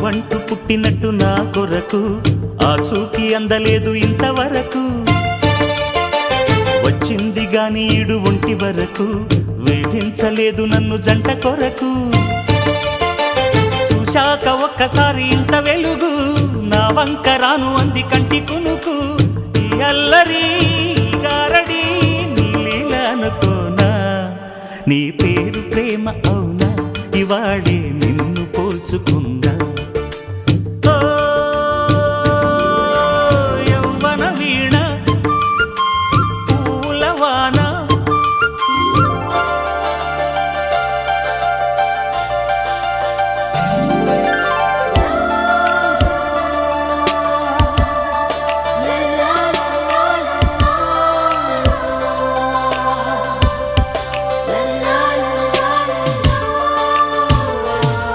నువ్వంటూ పుట్టినట్టు నా కొరకు ఆ చూకి అందలేదు ఇంతవరకు వచ్చింది గాని ఈడు ఒంటి వరకు వేధించలేదు నన్ను జంట కొరకు చూశాక ఒక్కసారి ఇంత వెలుగు నా వంక రాను అంది కంటి కునుకు ఈ అల్లరి గారడి నీ లీల అనుకోనా నీ పేరు ప్రేమ అవునా ఇవాళే నిన్ను పోల్చుకుందా